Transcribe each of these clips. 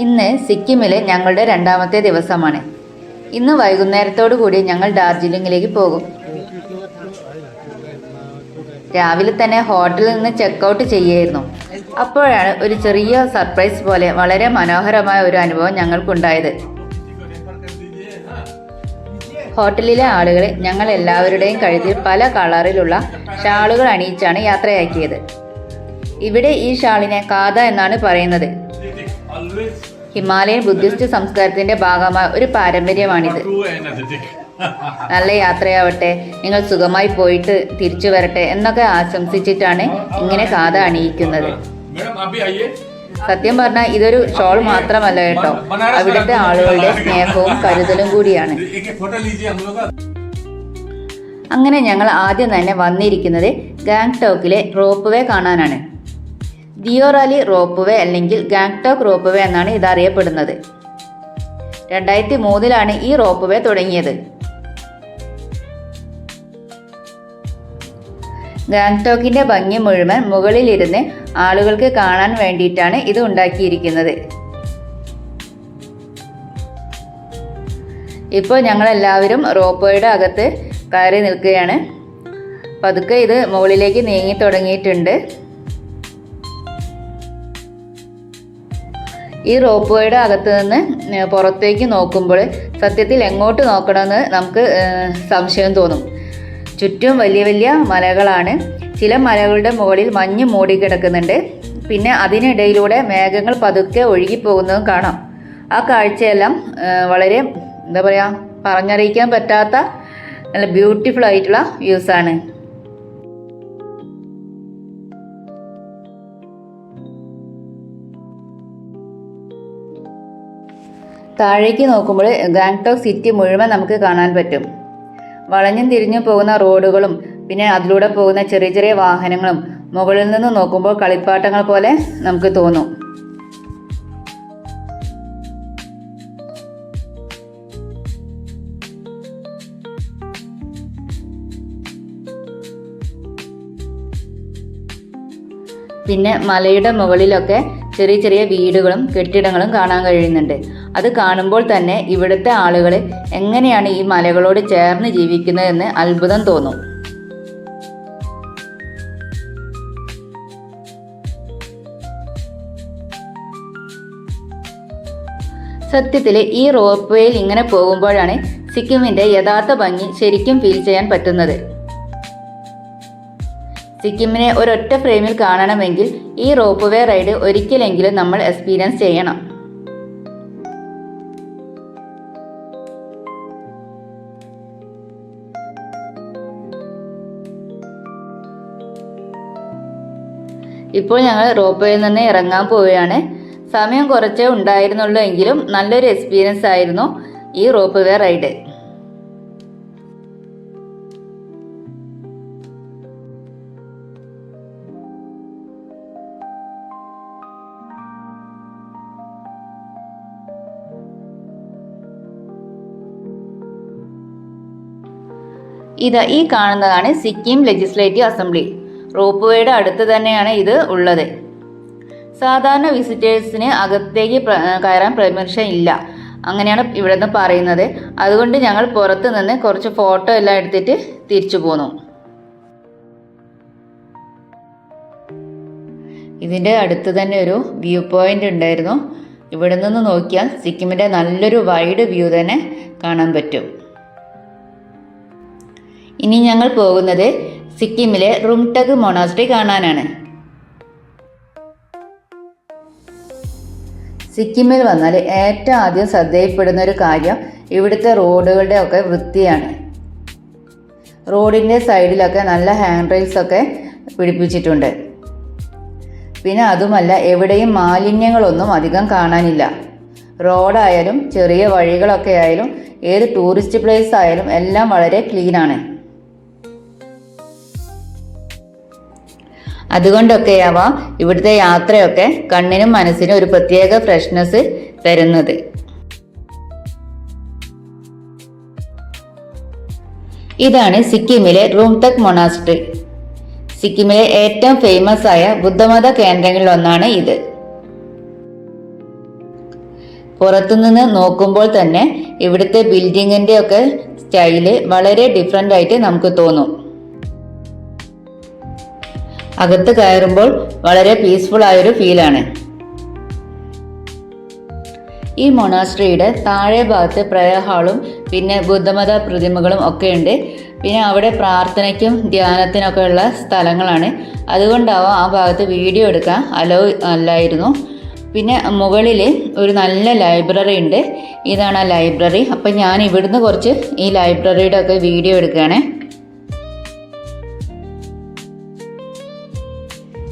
ഇന്ന് സിക്കിമിലെ ഞങ്ങളുടെ രണ്ടാമത്തെ ദിവസമാണ്. ഇന്ന് വൈകുന്നേരത്തോടു കൂടി ഞങ്ങൾ ഡാർജിലിംഗിലേക്ക് പോകും. രാവിലെ തന്നെ ഹോട്ടലിൽ നിന്ന് ചെക്കൗട്ട് ചെയ്യായിരുന്നു. അപ്പോഴാണ് ഒരു ചെറിയ സർപ്രൈസ് പോലെ വളരെ മനോഹരമായ ഒരു അനുഭവം ഞങ്ങൾക്കുണ്ടായത്. ഹോട്ടലിലെ ആളുകളെ ഞങ്ങൾ എല്ലാവരുടെയും കഴുത്തിൽ പല കളറിലുള്ള ഷാളുകൾ അണിയിച്ചാണ് യാത്രയാക്കിയത്. ഇവിടെ ഈ ഷാളിനെ കാത എന്നാണ് പറയുന്നത്. ഹിമാലയൻ ബുദ്ധിസ്റ്റ് സംസ്കാരത്തിന്റെ ഭാഗമായ ഒരു പാരമ്പര്യമാണിത്. നല്ല യാത്രയാവട്ടെ, നിങ്ങൾ സുഖമായി പോയിട്ട് തിരിച്ചു വരട്ടെ എന്നൊക്കെ ആശംസിച്ചിട്ടാണ് ഇങ്ങനെ കാത അണിയിക്കുന്നത്. സത്യം പറഞ്ഞാൽ ഇതൊരു ഷോൾ മാത്രമല്ല കേട്ടോ, അവിടുത്തെ ആളുകളുടെ സ്നേഹവും കരുതലും കൂടിയാണ്. അങ്ങനെ ഞങ്ങൾ ആദ്യം തന്നെ വന്നിരിക്കുന്നത് ഗാംഗ്ടോക്കിലെ റോപ്പ് വേ കാണാനാണ്. ദിയോറാലി റോപ്പ് വേ അല്ലെങ്കിൽ ഗാംഗ്ടോക്ക് റോപ്പ് വേ എന്നാണ് ഇതറിയപ്പെടുന്നത്. 2003 ഈ റോപ്പ് വേ തുടങ്ങിയത്. ഗാംഗ്ടോക്കിന്റെ ഭംഗി മുഴുവൻ മുകളിലിരുന്ന് ആളുകൾക്ക് കാണാൻ വേണ്ടിയിട്ടാണ് ഇത് ഉണ്ടാക്കിയിരിക്കുന്നത്. ഇപ്പോൾ ഞങ്ങളെല്ലാവരും റോപ്പ് വേയുടെ അകത്ത് കയറി നിൽക്കുകയാണ്. പതുക്കെ ഇത് മുകളിലേക്ക് നീങ്ങി തുടങ്ങിയിട്ടുണ്ട്. ഈ റോപ്പ് വേയുടെ അകത്ത് നിന്ന് പുറത്തേക്ക് നോക്കുമ്പോൾ സത്യത്തിൽ എങ്ങോട്ട് നോക്കണമെന്ന് നമുക്ക് സംശയം തോന്നും. ചുറ്റും വലിയ വലിയ മലകളാണ്. ചില മലകളുടെ മുകളിൽ മഞ്ഞ് മൂടിക്കിടക്കുന്നുണ്ട്. പിന്നെ അതിനിടയിലൂടെ മേഘങ്ങൾ പതുക്കെ ഒഴുകിപ്പോകുന്നതും കാണാം. ആ കാഴ്ചയെല്ലാം വളരെ പറഞ്ഞറിയിക്കാൻ പറ്റാത്ത നല്ല ബ്യൂട്ടിഫുൾ ആയിട്ടുള്ള വ്യൂസാണ്. താഴേക്ക് നോക്കുമ്പോൾ ഗാംഗ്ടോക്ക് സിറ്റി മുഴുവൻ നമുക്ക് കാണാൻ പറ്റും. വളഞ്ഞും തിരിഞ്ഞും പോകുന്ന റോഡുകളും പിന്നെ അതിലൂടെ പോകുന്ന ചെറിയ ചെറിയ വാഹനങ്ങളും മുകളിൽ നിന്ന് നോക്കുമ്പോൾ കളിപ്പാട്ടങ്ങൾ പോലെ നമുക്ക് തോന്നും. പിന്നെ മലയുടെ മുകളിലൊക്കെ ചെറിയ ചെറിയ വീടുകളും കെട്ടിടങ്ങളും കാണാൻ കഴിയുന്നുണ്ട്. അത് കാണുമ്പോൾ തന്നെ ഇവിടുത്തെ ആളുകൾ എങ്ങനെയാണ് ഈ മലകളോട് ചേർന്ന് ജീവിക്കുന്നതെന്ന് അത്ഭുതം തോന്നും. സത്യത്തിൽ ഈ റോപ്പ് വേയിൽ ഇങ്ങനെ പോകുമ്പോഴാണ് സിക്കിമിൻ്റെ യഥാർത്ഥ ഭംഗി ശരിക്കും ഫീൽ ചെയ്യാൻ പറ്റുന്നത്. സിക്കിമിനെ ഒരൊറ്റ ഫ്രെയിമിൽ കാണണമെങ്കിൽ ഈ റോപ്പ് വേ റൈഡ് ഒരിക്കലെങ്കിലും നമ്മൾ എക്സ്പീരിയൻസ് ചെയ്യണം. ഇപ്പോൾ ഞങ്ങൾ റോപ്പ് വേയിൽ നിന്ന് ഇറങ്ങാൻ പോവുകയാണ്. സമയം കുറച്ചേ ഉണ്ടായിരുന്നുള്ളൂ എങ്കിലും നല്ലൊരു എക്സ്പീരിയൻസ് ആയിരുന്നു ഈ റോപ്പ് വേ റൈഡ്. ഈ കാണുന്നതാണ് സിക്കിം ലെജിസ്ലേറ്റീവ് അസംബ്ലി. റോപ്പ് വേയുടെ അടുത്ത് തന്നെയാണ് ഇത് ഉള്ളത്. സാധാരണ വിസിറ്റേഴ്സിന് അകത്തേക്ക് കയറാൻ പെർമിഷൻ ഇല്ല, അങ്ങനെയാണ് ഇവിടെ നിന്ന് പറയുന്നത്. അതുകൊണ്ട് ഞങ്ങൾ പുറത്ത് നിന്ന് കുറച്ച് ഫോട്ടോ എല്ലാം എടുത്തിട്ട് തിരിച്ചു പോന്നു. ഇതിൻ്റെ അടുത്ത് തന്നെ ഒരു വ്യൂ പോയിന്റ് ഉണ്ടായിരുന്നു. ഇവിടെ നിന്ന് നോക്കിയാൽ സിക്കിമിൻ്റെ നല്ലൊരു വൈഡ് വ്യൂ തന്നെ കാണാൻ പറ്റും. ഇനി ഞങ്ങൾ പോകുന്നത് സിക്കിമിലെ റുംടക് മൊണാസ്ട്രി കാണാനാണ്. സിക്കിമിൽ വന്നാൽ ഏറ്റവും ആദ്യം ശ്രദ്ധയിൽപ്പെടുന്ന ഒരു കാര്യം ഇവിടുത്തെ റോഡുകളുടെ ഒക്കെ വൃത്തിയാണ്. റോഡിൻ്റെ സൈഡിലൊക്കെ നല്ല ഹാൻഡ് റെയിൽസ് ഒക്കെ പിടിപ്പിച്ചിട്ടുണ്ട്. പിന്നെ അതുമല്ല, എവിടെയും മാലിന്യങ്ങളൊന്നും അധികം കാണാനില്ല. റോഡായാലും ചെറിയ വഴികളൊക്കെ ആയാലും ഏത് ടൂറിസ്റ്റ് പ്ലേസ് ആയാലും എല്ലാം വളരെ ക്ലീനാണ്. അതുകൊണ്ടൊക്കെയാവാം ഇവിടുത്തെ യാത്രയൊക്കെ കണ്ണിനും മനസ്സിനും ഒരു പ്രത്യേക ഫ്രഷ്നെസ് തരുന്നത്. ഇതാണ് സിക്കിമിലെ റുംടക് മൊണാസ്ട്രി. സിക്കിമിലെ ഏറ്റവും ഫേമസ് ആയ ബുദ്ധമത കേന്ദ്രങ്ങളിലൊന്നാണ് ഇത്. പുറത്തുനിന്ന് നോക്കുമ്പോൾ തന്നെ ഇവിടുത്തെ ബിൽഡിങ്ങിൻ്റെ ഒക്കെ സ്റ്റൈല് വളരെ ഡിഫറെൻ്റ് ആയിട്ട് നമുക്ക് തോന്നും. അകത്ത് കയറുമ്പോൾ വളരെ പീസ്ഫുൾ ആയൊരു ഫീലാണ്. ഈ മൊണാസ്ട്രിയുടെ താഴെ ഭാഗത്ത് പ്രയർ ഹാളും പിന്നെ ബുദ്ധമത പ്രതിമകളും ഒക്കെ ഉണ്ട്. പിന്നെ അവിടെ പ്രാർത്ഥനയ്ക്കും ധ്യാനത്തിനൊക്കെ ഉള്ള സ്ഥലങ്ങളാണ്. അതുകൊണ്ടാവാം ആ ഭാഗത്ത് വീഡിയോ എടുക്കാൻ അലോ അല്ലായിരുന്നു. പിന്നെ മുകളിൽ ഒരു നല്ല ലൈബ്രറി ഉണ്ട്. ഇതാണ് ആ ലൈബ്രറി. അപ്പം ഞാൻ ഇവിടുന്ന് കുറച്ച് ഈ ലൈബ്രറിയുടെ ഒക്കെ വീഡിയോ എടുക്കുകയാണ്.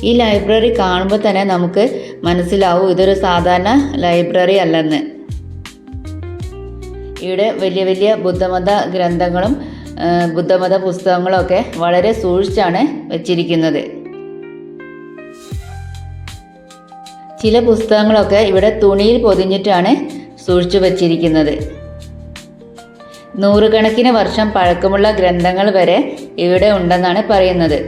ഈ ലൈബ്രറി കാണുമ്പോൾ തന്നെ നമുക്ക് മനസ്സിലാവും ഇതൊരു സാധാരണ ലൈബ്രറി അല്ലെന്ന്. ഇവിടെ വലിയ വലിയ ബുദ്ധമത ഗ്രന്ഥങ്ങളും ബുദ്ധമത പുസ്തകങ്ങളൊക്കെ വളരെ സൂക്ഷിച്ചാണ് വെച്ചിരിക്കുന്നത്. ചില പുസ്തകങ്ങളൊക്കെ ഇവിടെ തുണിയിൽ പൊതിഞ്ഞിട്ടാണ് സൂക്ഷിച്ചു വച്ചിരിക്കുന്നത്. നൂറുകണക്കിന് വർഷം പഴക്കമുള്ള ഗ്രന്ഥങ്ങൾ വരെ ഇവിടെ ഉണ്ടെന്നാണ് പറയുന്നത്.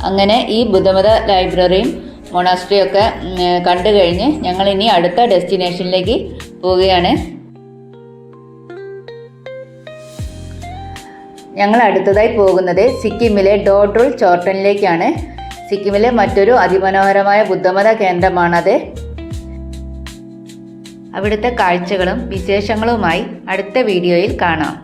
അങ്ങനെ ഈ ബുദ്ധമത ലൈബ്രറിയും മൊണാസ്ട്രിയും ഒക്കെ കണ്ടു കഴിഞ്ഞ് ഞങ്ങൾ ഇനി അടുത്ത ഡെസ്റ്റിനേഷനിലേക്ക് പോവുകയാണ്. ഞങ്ങൾ അടുത്തതായി പോകുന്നത് സിക്കിമിലെ ഡോഡ്രുൾ ചോർട്ടനിലേക്കാണ്. സിക്കിമിലെ മറ്റൊരു അതിമനോഹരമായ ബുദ്ധമത കേന്ദ്രമാണത്. അവിടുത്തെ കാഴ്ചകളും വിശേഷങ്ങളുമായി അടുത്ത വീഡിയോയിൽ കാണാം.